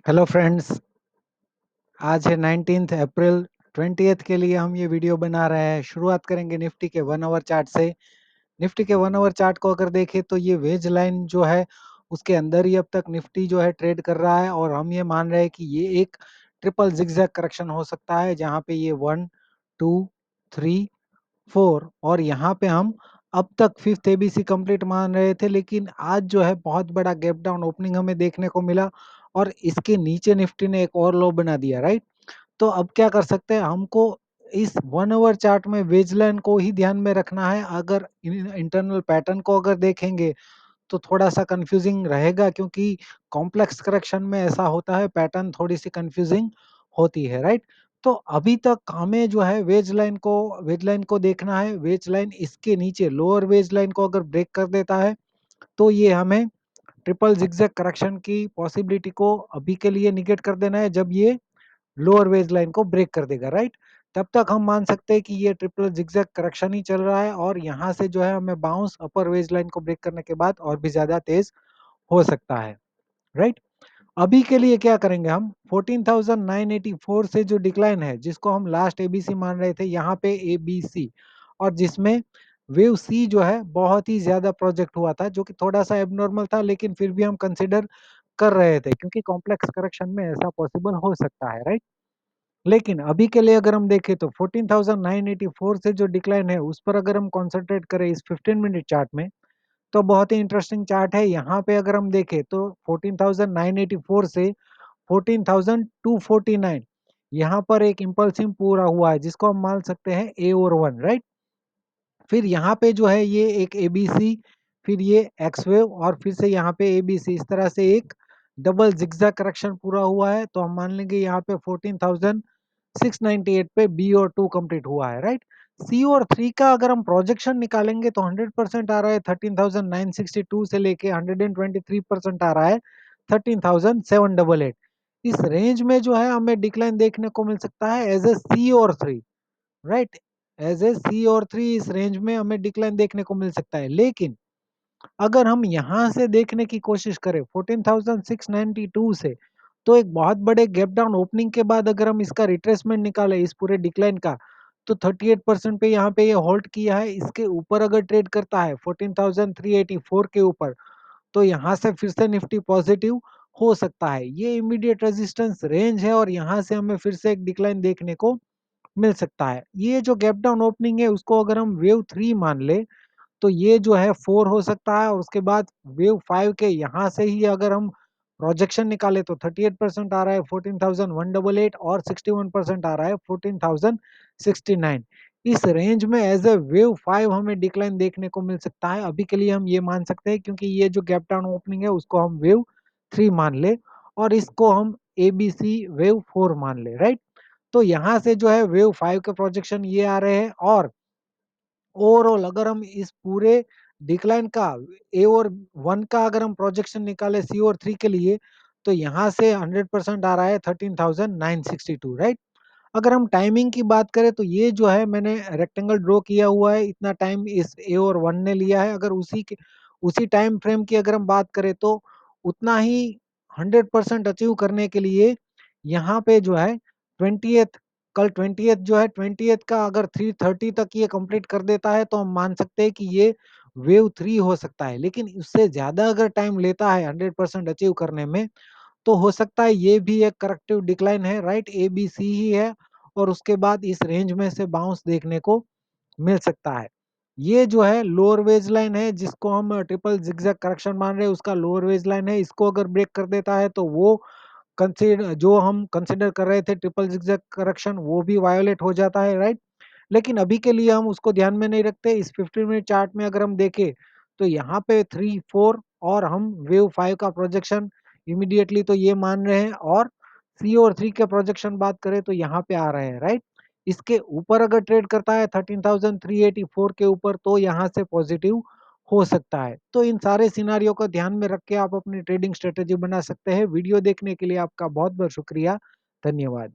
Hello friends, आज है 19 अप्रैल। 20th के लिए हम ये वीडियो बना रहे हैं। शुरुआत करेंगे निफ्टी के 1 आवर चार्ट से। निफ्टी के 1 आवर चार्ट को अगर देखें तो ये वेज लाइन जो है उसके अंदर ही अब तक निफ्टी जो है ट्रेड कर रहा है, और हम ये मान रहे हैं कि ये एक ट्रिपल जिगजैग करेक्शन हो सकता है, जहाँ पे ये 1, 2, 3, 4 और यहाँ पे हम अब तक फिफ्थ एबीसी कंप्लीट मान रहे थे, लेकिन आज जो है बहुत बड़ा गैप डाउन ओपनिंग हमें देखने को मिला और इसके नीचे निफ्टी ने एक और लो बना दिया, राइट। तो अब क्या कर सकते हैं, हमको इस 1 आवर चार्ट में वेज लाइन को ही ध्यान में रखना है। अगर इंटरनल पैटर्न को अगर देखेंगे तो थोड़ा सा कंफ्यूजिंग रहेगा, क्योंकि कॉम्प्लेक्स करेक्शन में ऐसा होता है, पैटर्न थोड़ी सी कंफ्यूजिंग होती है, राइट। तो अभी तक हमें जो है वेज लाइन को देखना है। वेज लाइन इसके नीचे लोअर वेज लाइन को अगर ब्रेक कर देता है तो ये हमें ट्रिपल जिगजैग करेक्शन की पॉसिबिलिटी को अभी के लिए निगेट कर देना है। जब ये लोअर वेज लाइन को ब्रेक कर देगा, राइट, तब तक हम मान सकते हैं कि ये ट्रिपल जिगजैग करेक्शन ही चल रहा है, और यहाँ से जो है हमें बाउंस अपर वेज लाइन को ब्रेक करने के बाद और भी ज्यादा तेज हो सकता है, राइट। अभी के लिए क्या करेंगे, हम 14,984 से जो डिक्लाइन है, जिसको हम लास्ट एबीसी मान रहे थे, यहाँ पे एबीसी, और जिसमें वेव सी जो है बहुत ही ज्यादा प्रोजेक्ट हुआ था, जो कि थोड़ा सा एबनॉर्मल था, लेकिन फिर भी हम कंसिडर कर रहे थे, क्योंकि कॉम्प्लेक्स करेक्शन में ऐसा पॉसिबल हो सकता है, राइट। लेकिन अभी के लिए अगर हम देखें तो 14,984 से जो डिक्लाइन है उस पर अगर हम कंसंट्रेट करें इस 15 मिनट चार्ट में, तो बहुत ही इंटरेस्टिंग चार्ट है। यहाँ पे अगर हम देखें तो 14,984 से 14,249 यहाँ पर एक इम्पल्सिव पूरा हुआ है, जिसको हम मान सकते हैं ए और वन, राइट। फिर यहाँ पे जो है ये एक एबीसी, फिर ये एक्स वेव, और फिर से यहाँ पे एबीसी, इस तरह से एक डबल जिगजैग करेक्शन पूरा हुआ है। तो हम मान लेंगे यहाँ पे 14,698 पे बी और टू कंप्लीट हुआ है, राइट। सी और थ्री का अगर हम प्रोजेक्शन निकालेंगे तो 100% आ रहा है 13,962 से लेके 123% आ रहा है 13,788। इस रेंज में जो है हमें डिक्लाइन देखने को मिल सकता है एज ए सी और थ्री, राइट। एज ए सी और थ्री इस रेंज में हमें डिक्लाइन देखने को मिल सकता है। लेकिन अगर हम यहाँ से देखने की कोशिश करें 14,692 से, तो एक बहुत बड़े गैप डाउन ओपनिंग के बाद अगर हम इसका रिट्रेसमेंट निकालें इस पूरे डिक्लाइन का, तो 38% पे यहाँ पे ये होल्ड किया है। इसके ऊपर अगर ट्रेड करता है 14,384 के ऊपर, तो यहाँ से फिर से निफ्टी पॉजिटिव हो सकता है। ये इमीडिएट रेजिस्टेंस रेंज है, और यहाँ से हमें फिर से एक डिक्लाइन देखने को मिल सकता है। ये जो गैप डाउन ओपनिंग है उसको अगर हम वेव थ्री मान ले, तो ये जो है 4 हो सकता है, और उसके बाद वेव 5 के यहाँ से ही अगर हम प्रोजेक्शन निकाले तो 38% आ रहा है 14,188, और 61% आ रहा है 14,069। इस रेंज में एज ए वेव 5 हमें डिक्लाइन देखने को मिल सकता है। अभी के लिए हम ये मान सकते हैं, क्योंकि ये जो गैप डाउन ओपनिंग है उसको हम वेव 3 मान ले, और इसको हम एबीसी वेव 4 मान ले, राइट। तो यहाँ से जो है वेव 5 के प्रोजेक्शन ये आ रहे हैं, और ओवरऑल अगर हम इस पूरे डिक्लाइन का ए और वन का अगर हम प्रोजेक्शन निकाले सी और थ्री के लिए, तो यहाँ से 100% आ रहा है 13,962, राइट। अगर हम टाइमिंग की बात करें तो ये जो है मैंने रेक्टेंगल ड्रॉ किया हुआ है, इतना टाइम इस ए और वन ने लिया है। अगर उसी टाइम फ्रेम की अगर हम बात करें तो उतना ही 100% अचीव करने के लिए यहाँ पे जो है 20th, कल 20th जो है 20th का अगर 3:30 तक ये कंप्लीट कर देता है, तो हम मान सकते हैं कि ये वेव थ्री हो सकता है। लेकिन उससे ज्यादा अगर टाइम लेता है 100% अचीव करने में, तो हो सकता है ये भी एक करेक्टिव डिक्लाइन है, राइट। ए बी सी ही है, और उसके बाद इस रेंज में से बाउंस देखने को मिल सकता है। ये जो है लोअर वेज लाइन है, जिसको हम ट्रिपल जिगजैग करेक्शन मान रहे हैं, उसका लोअर वेज लाइन है। इसको अगर ब्रेक कर देता है तो वो कंसीडर जो हम कंसीडर कर रहे थे ट्रिपल जिगजैग करेक्शन, वो भी वायोलेट हो जाता है, राइट। लेकिन अभी के लिए हम उसको ध्यान में नहीं रखते। इस 15 मिनट चार्ट में अगर हम देखें तो यहाँ पे 3, 4 और हम वेव 5 का प्रोजेक्शन इमीडिएटली तो ये मान रहे हैं, और सी और थ्री के प्रोजेक्शन बात करें तो यहाँ पे आ रहे हैं, राइट। इसके ऊपर अगर ट्रेड करता है 13,384 के ऊपर, तो यहाँ से पॉजिटिव हो सकता है। तो इन सारे सिनारियों को ध्यान में रख के आप अपनी ट्रेडिंग स्ट्रेटेजी बना सकते हैं। वीडियो देखने के लिए आपका बहुत बहुत शुक्रिया। धन्यवाद।